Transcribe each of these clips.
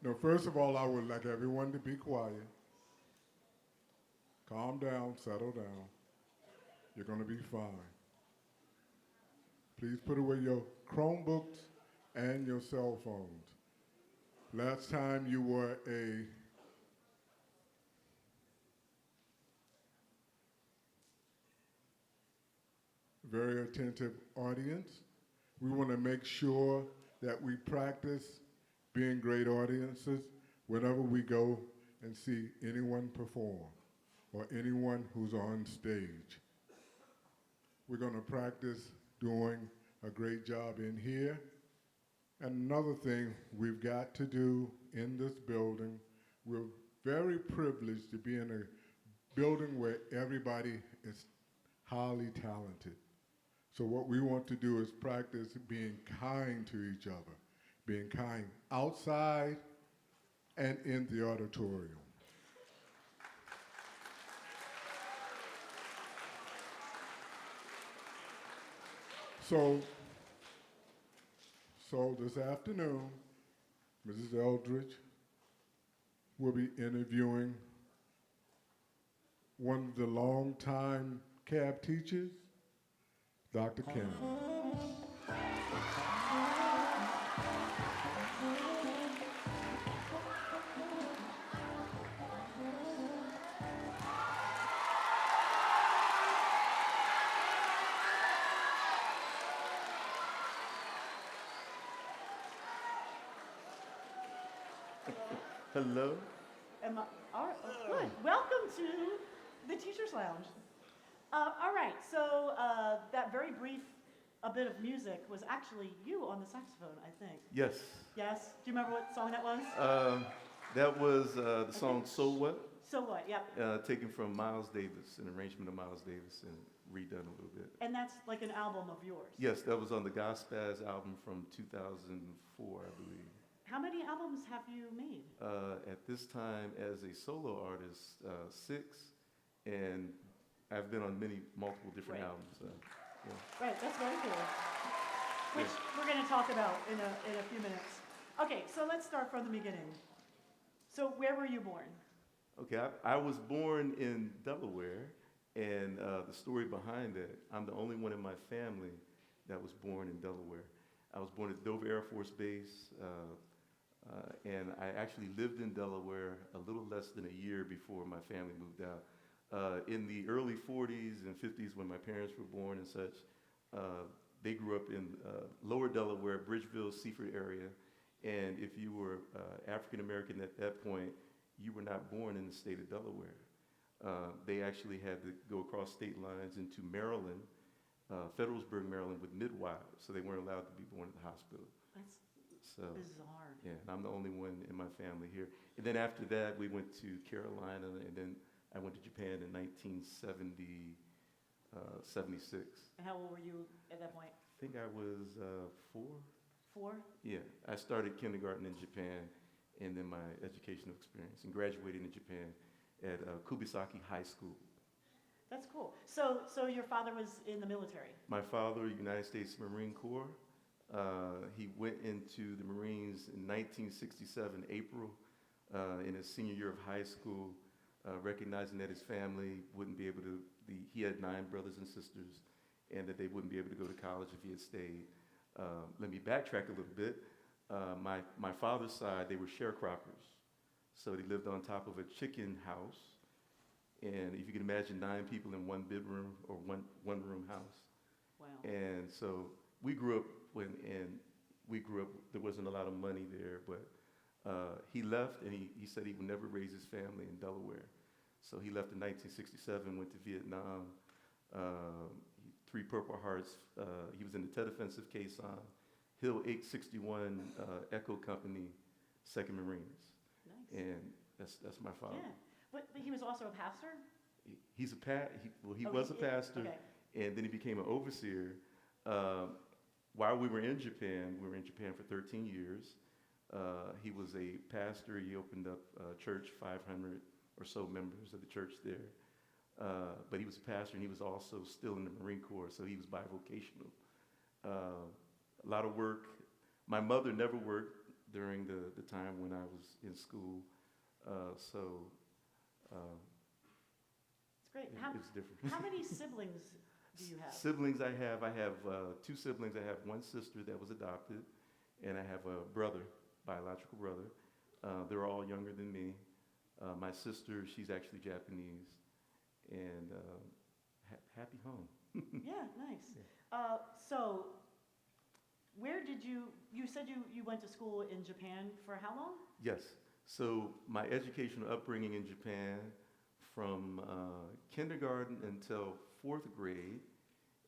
No, first of all, I would like everyone to be quiet. Calm down, settle down. You're going to be fine. Please put away your Chromebooks and your cell phones. Last time you were a very attentive audience. We want to make sure that we practice being great audiences whenever we go and see anyone perform or anyone who's on stage. We're going to practice doing a great job in here. And another thing we've got to do in this building, we're very privileged to be in a building where everybody is highly talented. So what we want to do is practice being kind to each other, being kind outside and in the auditorium. So, so this afternoon, Mrs. Eldridge will be interviewing one of the longtime cab teachers, Dr. Kenan. Hello. All right, good. Welcome to the Teacher's Lounge. All right, so that very brief bit of music was actually you on the saxophone, I think. Yes. Yes? Do you remember what song that was? That was the song "So What," So What, yep. taken from Miles Davis, an arrangement of Miles Davis, and redone a little bit. And that's like an album of yours. Yes, that was on the Gospaz album from 2004, I believe. How many albums have you made? At this time, as a solo artist, 6, and I've been on multiple different Right. albums. Yeah. Right, that's very cool. Which we're going to talk about in a few minutes. Okay, so let's start from the beginning. So where were you born? Okay, I was born in Delaware, and the story behind that, I'm the only one in my family that was born in Delaware. I was born at Dover Air Force Base, and I actually lived in Delaware a little less than a year before my family moved out. In the early 40s and 50s, when my parents were born and such, they grew up in lower Delaware, Bridgeville, Seaford area, and if you were African American at that point, you were not born in the state of Delaware. They actually had to go across state lines into Maryland, Federalsburg, Maryland, with midwives, so they weren't allowed to be born at the hospital. That's bizarre. Yeah, and I'm the only one in my family here. And then after that, we went to Carolina, and then I went to Japan in 1976. And how old were you at that point? I think I was 4. 4? Yeah, I started kindergarten in Japan, and then my educational experience, and graduated in Japan at Kubisaki High School. That's cool. So your father was in the military? My father, United States Marine Corps. He went into the Marines in 1967, April, in his senior year of high school, recognizing that his family wouldn't be able to, he had 9 brothers and sisters, and that they wouldn't be able to go to college if he had stayed. Let me backtrack a little bit. My father's side, they were sharecroppers. So they lived on top of a chicken house. And if you can imagine 9 people in one bedroom or one room house. Wow. And so we grew up there wasn't a lot of money there, but he left, and he said he would never raise his family in Delaware. So he left in 1967, went to Vietnam, 3 Purple Hearts. He was in the Tet Offensive Quezon, Hill 861 Echo Company, 2nd Marines. Nice. And that's my father. Yeah, but he was also a pastor? He was a pastor, okay. And then he became an overseer. While we were in Japan for 13 years. He was a pastor. He opened up a church, 500 or so members of the church there. But he was a pastor, and he was also still in the Marine Corps, so he was bivocational. A lot of work. My mother never worked. during the time when I was in school. So It's great. it's different. How many siblings do you have? Siblings I have two siblings. I have one sister that was adopted, and I have a brother, biological brother. They're all younger than me. My sister, she's actually Japanese, and happy home. Yeah, nice. Yeah. So, where did you said you went to school in Japan for how long? Yes. So my educational upbringing in Japan, from kindergarten until fourth grade,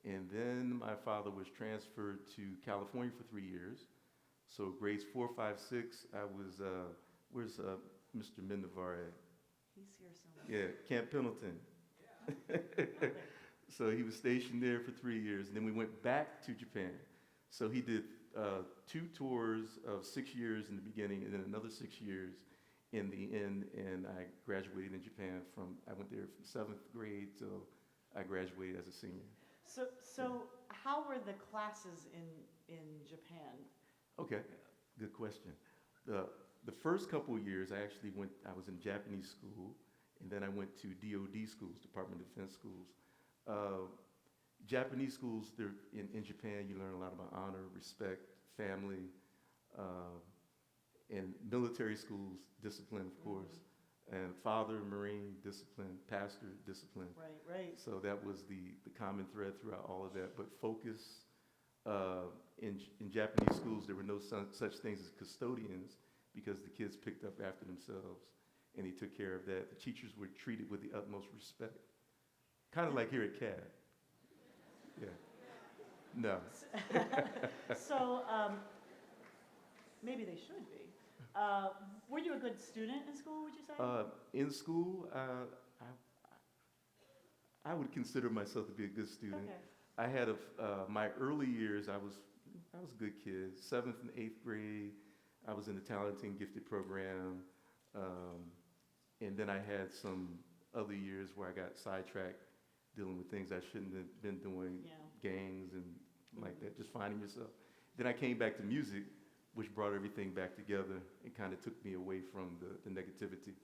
and then my father was transferred to California for 3 years. So grades 4, 5, 6, I was, where's Mr. Mendevar at? He's here somewhere. Yeah, Camp Pendleton. So he was stationed there for 3 years, and then we went back to Japan. So he did 2 tours of 6 years in the beginning, and then another 6 years in the end, and I graduated in Japan I went there from 7th grade till I graduated as a senior. So how were the classes in Japan? Okay, good question. The first couple of years, I was in Japanese school, and then I went to DoD schools, Department of Defense schools. Japanese schools, in Japan, you learn a lot about honor, respect, family, and military schools, discipline, of course, and father, Marine, discipline, pastor, discipline. Right. So that was the common thread throughout all of that. But focus, in Japanese schools, there were no such things as custodians because the kids picked up after themselves, and they took care of that. The teachers were treated with the utmost respect, kind of like here at CAD. Yeah. No. So maybe they should be. Were you a good student in school, would you say? In school, I would consider myself to be a good student. Okay. I had my early years. I was a good kid. 7th and 8th grade, I was in the talented and gifted program, and then I had some other years where I got sidetracked, dealing with things I shouldn't have been doing, gangs and like that, just finding yourself. Then I came back to music, which brought everything back together and kind of took me away from the negativity.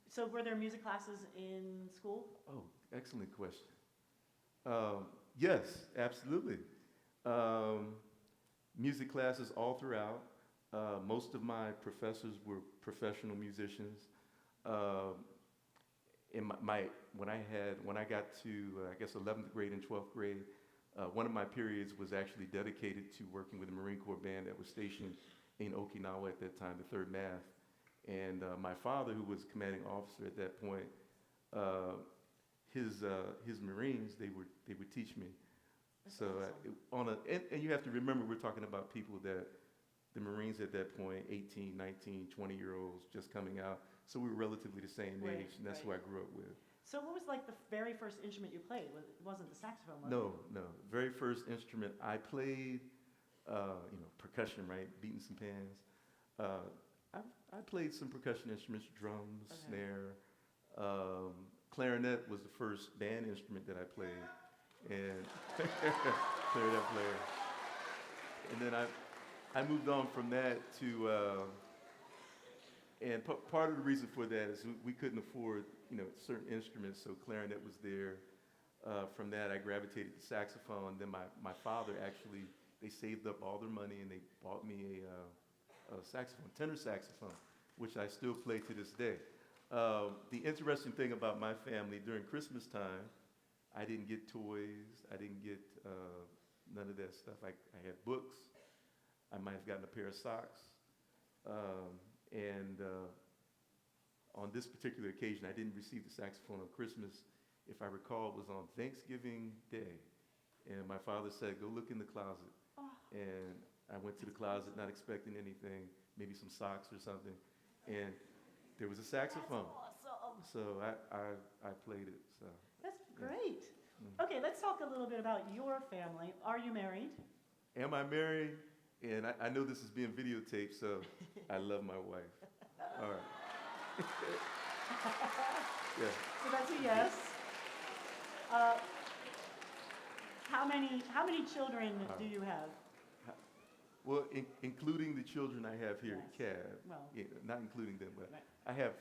So were there music classes in school? Oh, excellent question. Yes, absolutely. Music classes all throughout. Most of my professors were professional musicians. When I got to, I guess, 11th grade and 12th grade, one of my periods was actually dedicated to working with the Marine Corps band that was stationed in Okinawa at that time, the 3rd MAF. And my father, who was commanding officer at that point, his Marines, they would teach me. That's So awesome. and you have to remember, we're talking about people that the Marines at that point, 18, 19, 20-year-olds just coming out. So we were relatively the same Right, age, and that's who I grew up with. So what was like the very first instrument you played? It wasn't the saxophone, was it? No. Very first instrument I played, percussion, right? Beating some pans. I played some percussion instruments, drums, Okay. snare. Clarinet was the first band instrument that I played, and clarinet player. And then I moved on from that to, and part of the reason for that is we couldn't afford, certain instruments, so clarinet was there. From that, I gravitated to saxophone. Then my father actually, they saved up all their money and they bought me a saxophone, tenor saxophone, which I still play to this day. The interesting thing about my family, during Christmas time, I didn't get toys. I didn't get none of that stuff. I had books. I might have gotten a pair of socks. And on this particular occasion, I didn't receive the saxophone on Christmas. If I recall, it was on Thanksgiving Day. And my father said, go look in the closet. Oh. And I went to the closet not expecting anything, maybe some socks or something. And there was a saxophone. That's awesome. So I played it. So That's great. Mm. Okay, let's talk a little bit about your family. Are you married? Am I married? And I know this is being videotaped, so I love my wife. All right. Yeah. So that's a yes. How many children do you have? Well, including the children I have here at Yes. CAB. Well. Yeah, not including them, but Right. I have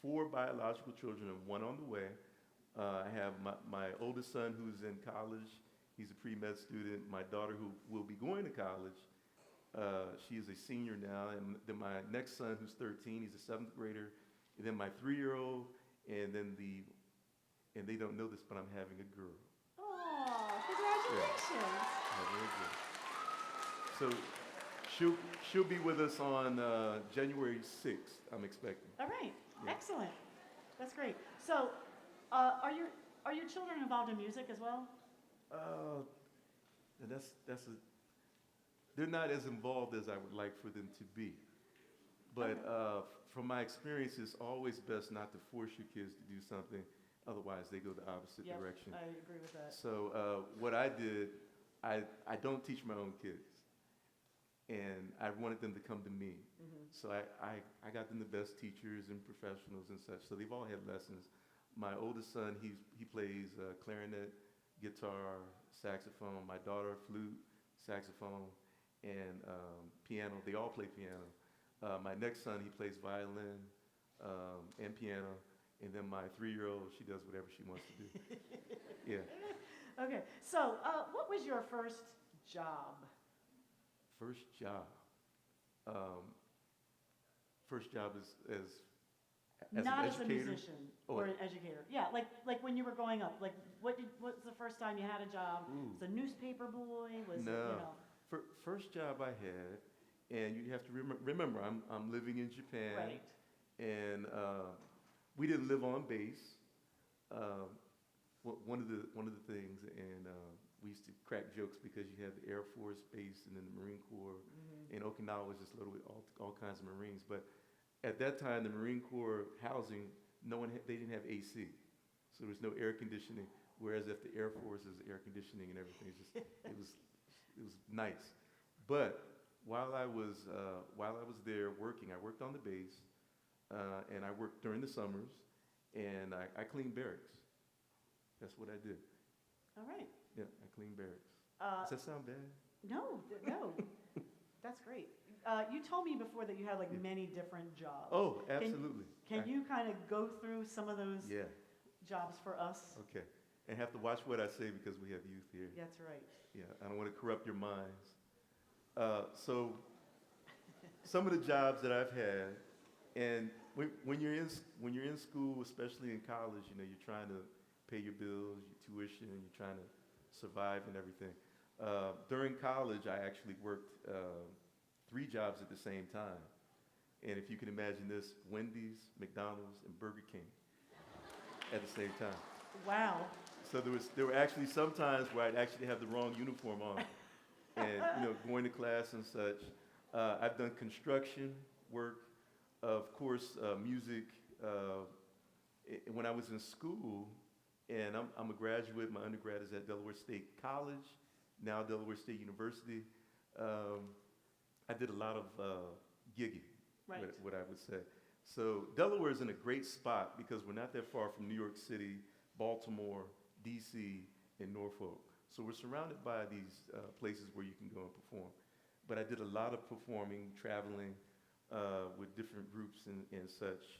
4 biological children and 1 on the way. I have my oldest son who's in college. He's a pre-med student. My daughter who will be going to college. She is a senior now. And then my next son who's 13, he's a 7th grader. And then my 3-year-old, and they don't know this, but I'm having a girl. Oh, congratulations. Having a girl. So she'll be with us on January 6th, I'm expecting. All right, Yeah. excellent. That's great. So, are your children involved in music as well? And they're not as involved as I would like for them to be. But from my experience, it's always best not to force your kids to do something, otherwise they go the opposite Yep, direction. I agree with that. So what I did, I don't teach my own kids. And I wanted them to come to me. Mhm. So I got them the best teachers and professionals and such. So they've all had lessons. My oldest son, he plays clarinet, guitar, saxophone. My daughter, flute, saxophone, and piano. They all play piano. My next son, he plays violin and piano. And then my 3-year-old, she does whatever she wants to do. Yeah. Okay, so what was your first job? First job. First job as Not an as a educator. musician Oh, or an educator. Yeah, like when you were growing up. Like what's the first time you had a job? Ooh. Was it a newspaper boy? Was it, No. you know? First job I had, and you have to remember, I'm living in Japan, Right. and we didn't live on base. One of the things, and we used to crack jokes because you have the Air Force base and then the Marine Corps, Mhm. and Okinawa was just loaded with all kinds of Marines. But at that time, the Marine Corps housing, they didn't have AC, so there was no air conditioning. Whereas at the Air Force, there's air conditioning and everything. It was nice. But while I was there working, I worked on the base, and I worked during the summers, and I cleaned barracks. That's what I did. All right. Yeah, I cleaned barracks. Uh, Does that sound bad? no, that's great. You told me before that you had like many different jobs. Oh, absolutely. Can you kind of go through some of those Yeah. jobs for us? Okay. And have to watch what I say because we have youth here. That's right. Yeah, I don't want to corrupt your minds. So some of the jobs that I've had, and when you're in school, especially in college, you're trying to pay your bills, your tuition, and you're trying to survive and everything. During college, I actually worked 3 jobs at the same time. And if you can imagine this, Wendy's, McDonald's, and Burger King at the same time. Wow. So there were actually some times where I'd actually have the wrong uniform on, and going to class and such. I've done construction work, of course, music. When I was in school, and I'm a graduate. My undergrad is at Delaware State College, now Delaware State University. I did a lot of gigging, Right. what I would say. So Delaware is in a great spot because we're not that far from New York City, Baltimore, D.C., and Norfolk. So we're surrounded by these places where you can go and perform. But I did a lot of performing, traveling with different groups and such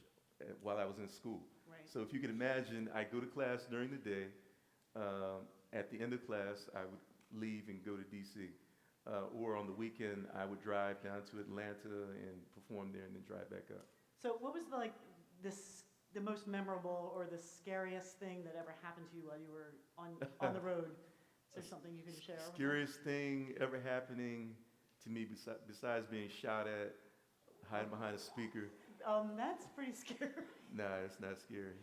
while I was in school. Right. So if you can imagine, I go to class during the day. At the end of class, I would leave and go to D.C. Or on the weekend, I would drive down to Atlanta and perform there and then drive back up. So what was the most memorable or the scariest thing that ever happened to you while you were on the road? Is there something you can share? with us? Scariest thing ever happening to me besides being shot at, hiding behind a speaker. That's pretty scary. Nah, it's not scary.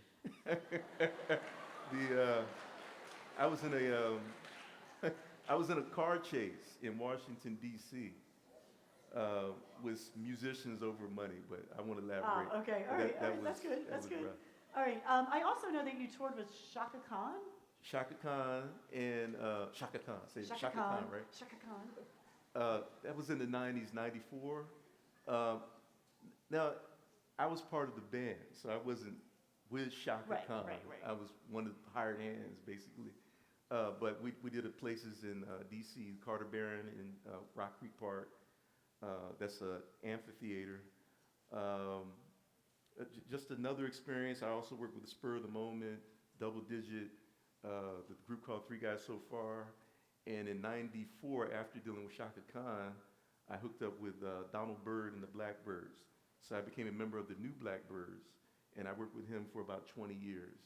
I was in a car chase in Washington D.C. With musicians over money, but I won't elaborate. Okay, all right, that's good, that's good. Rough. All right, I also know that you toured with Shaka Khan. Shaka Khan and Shaka Khan, Shaka Khan, right? Shaka Khan. That was in the 90s, 94. Now, I was part of the band, so I wasn't with Shaka Right, Khan. right. I was one of the hired hands, basically. But we did it places in D.C., Carter Barron in Rock Creek Park. That's an amphitheater. Just another experience. I also worked with the Spur of the Moment, Double Digit, the group called Three Guys So Far. And in '94, after dealing with Shaka Khan, I hooked up with Donald Byrd and the Blackbirds. So I became a member of the New Blackbirds, and I worked with him for about 20 years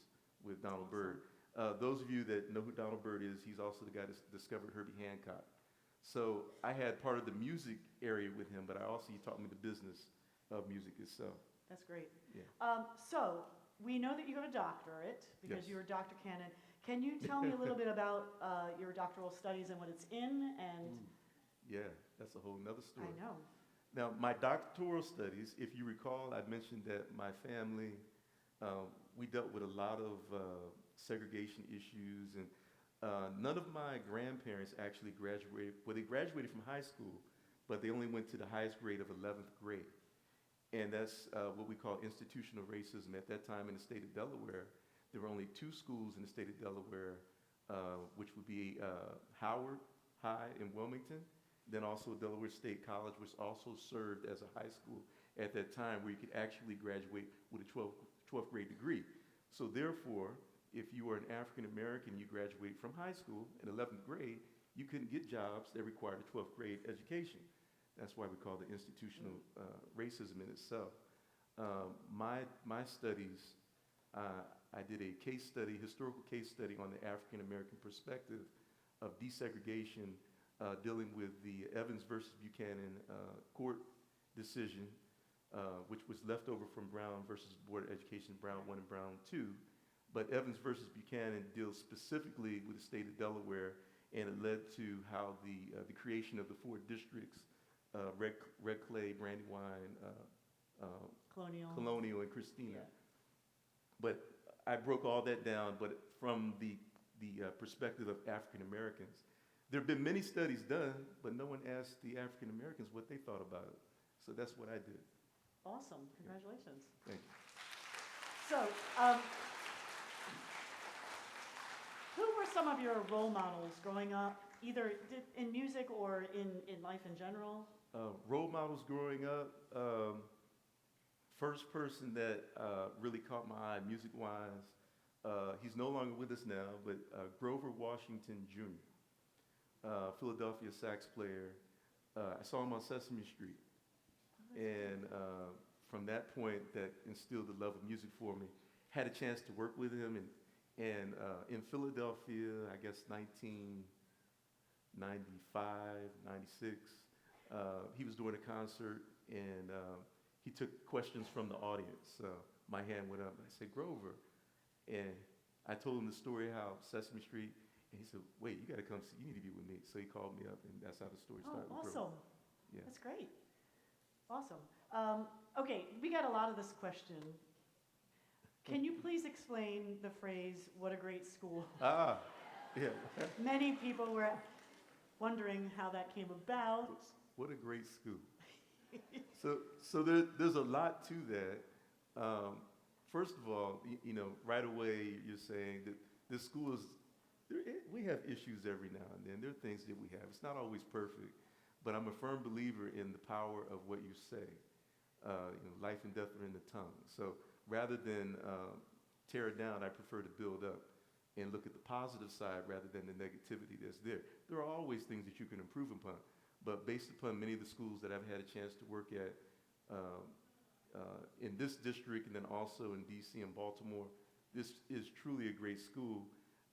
with Donald Byrd. Those of you that know who Donald Byrd is, he's also the guy that discovered Herbie Hancock. So I had part of the music area with him, but he taught me the business of music itself. That's great. Yeah. So we know that you have a doctorate because Yes. you're Dr. Kenan. Can you tell me a little bit about your doctoral studies and what it's in? And Yeah, that's a whole nother story. I know. Now, my doctoral studies, if you recall, I mentioned that my family, we dealt with a lot of segregation issues, and none of my grandparents actually graduated. Well, they graduated from high school, but they only went to the highest grade of 11th grade. And that's what we call institutional racism. At that time in the state of Delaware, there were only 2 schools in the state of Delaware, which would be Howard High in Wilmington, then also Delaware State College, which also served as a high school at that time where you could actually graduate with a 12th grade degree. So therefore, if you were an African American, you graduate from high school in 11th grade, you couldn't get jobs that required a 12th grade education. That's why we call it institutional racism in itself. My studies, I did a historical case study on the African American perspective of desegregation, dealing with the Evans versus Buchanan court decision, which was left over from Brown versus Board of Education, Brown 1 and Brown 2. But Evans versus Buchanan deals specifically with the state of Delaware, and it led to how the creation of the 4 districts, Red Clay, Brandywine, Colonial, and Christina. Yeah. But I broke all that down, but from the perspective of African Americans. There have been many studies done, but no one asked the African Americans what they thought about it. So that's what I did. Awesome. Congratulations. Thank you. So, who were some of your role models growing up, either in music or in life in general? Role models growing up, first person that really caught my eye music-wise, he's no longer with us now, but Grover Washington Jr., Philadelphia sax player. I saw him on Sesame Street. And from that point, that instilled the love of music for me. Had a chance to work with him, and in Philadelphia, I guess 1995, 96, he was doing a concert, and he took questions from the audience. My hand went up, and I said, Grover. And I told him the story how Sesame Street, and he said, wait, you got to come see, you need to be with me. So he called me up, and that's how the story started. Oh, with awesome. Grover. Yeah. That's great. Awesome. Okay, we got a lot of this question. Can you please explain the phrase, what a great school? Ah, yeah. Many people were wondering how that came about. What a great school. So there's a lot to that. First of all, right away you're saying that this school is, we have issues every now and then. There are things that we have. It's not always perfect, but I'm a firm believer in the power of what you say. Life and death are in the tongue. So rather than tear it down, I prefer to build up and look at the positive side rather than the negativity that's there. There are always things that you can improve upon, but based upon many of the schools that I've had a chance to work at in this district and then also in D.C. and Baltimore, this is truly a great school,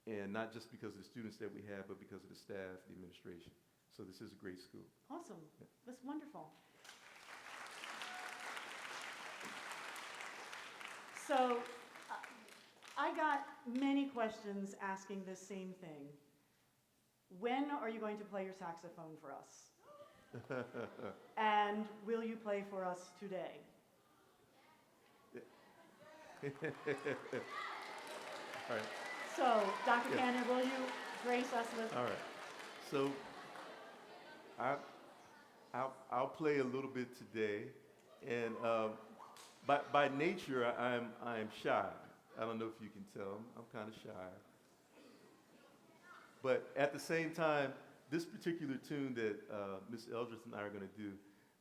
and not just because of the students that we have, but because of the staff, the administration. So this is a great school. Awesome. Yeah. That's wonderful. So I got many questions asking this same thing. When are you going to play your saxophone for us? And will you play for us today? All right. So, Dr. Yeah. Kenan, will you grace us with... All right. So I'll play a little bit today, and by nature I'm shy. I don't know if you can tell. I'm kind of shy. But at the same time, this particular tune that Miss Eldridge and I are going to do,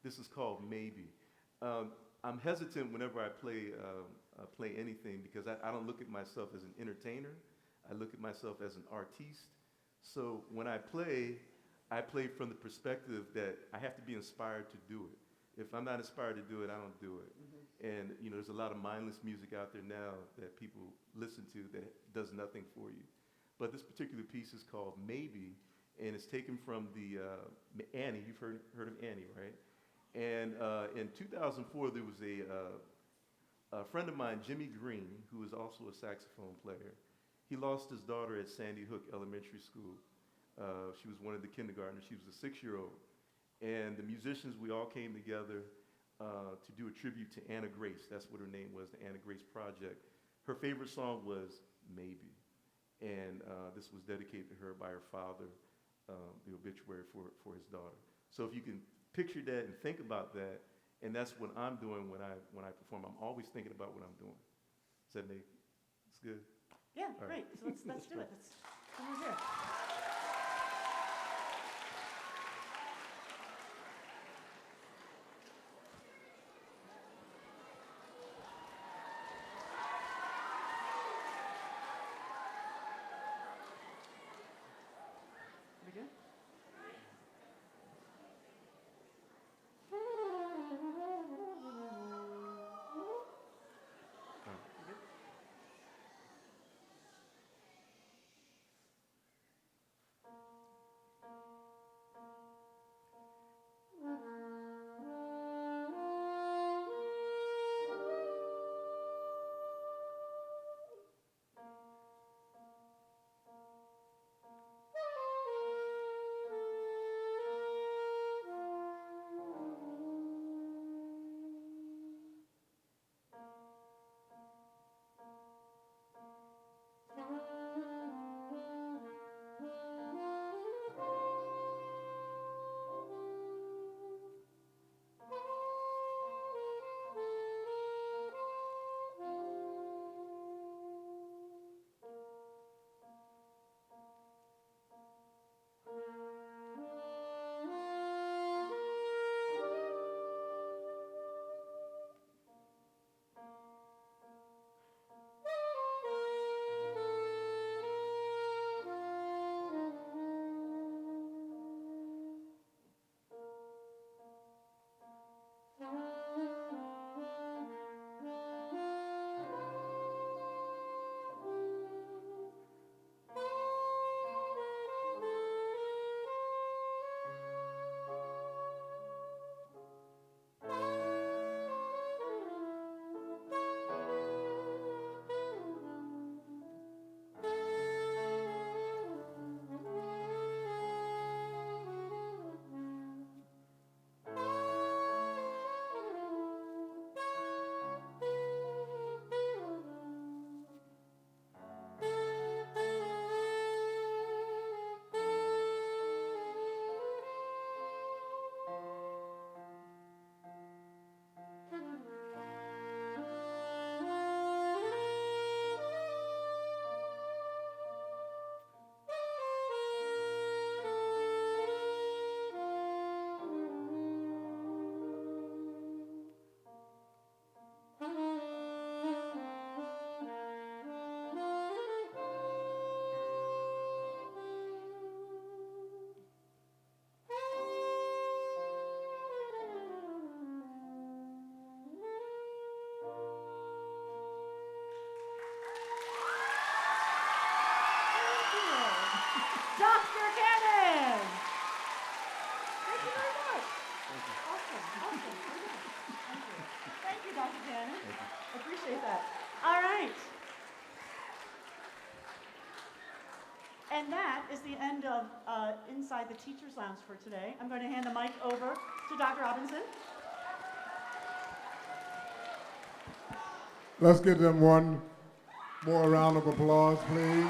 this is called Maybe. I'm hesitant whenever I play anything because I don't look at myself as an entertainer. I look at myself as an artiste. So when I play from the perspective that I have to be inspired to do it. If I'm not inspired to do it, I don't do it. And you know, there's a lot of mindless music out there now that people listen to that does nothing for you. But this particular piece is called Maybe, and it's taken from the Annie. You've heard of Annie, right? And in 2004, there was a friend of mine, Jimmy Green, who is also a saxophone player. He lost his daughter at Sandy Hook Elementary School. She was one of the kindergartners. She was a 6-year-old. And the musicians, we all came together to do a tribute to Anna Grace. That's what her name was, the Anna Grace Project. Her favorite song was Maybe. And this was dedicated to her by her father, the obituary for his daughter. So if you can picture that and think about that, and that's what I'm doing when I perform. I'm always thinking about what I'm doing. Does that make it's good? Yeah, All great. right. So let's do it. Let's come over here. We good? Dr. Kenan! Thank you very much. Awesome. Thank you. Thank you, Dr. Kenan. I appreciate that. All right. And that is the end of Inside the Teacher's Lounge for today. I'm going to hand the mic over to Dr. Robinson. Let's give them one more round of applause, please.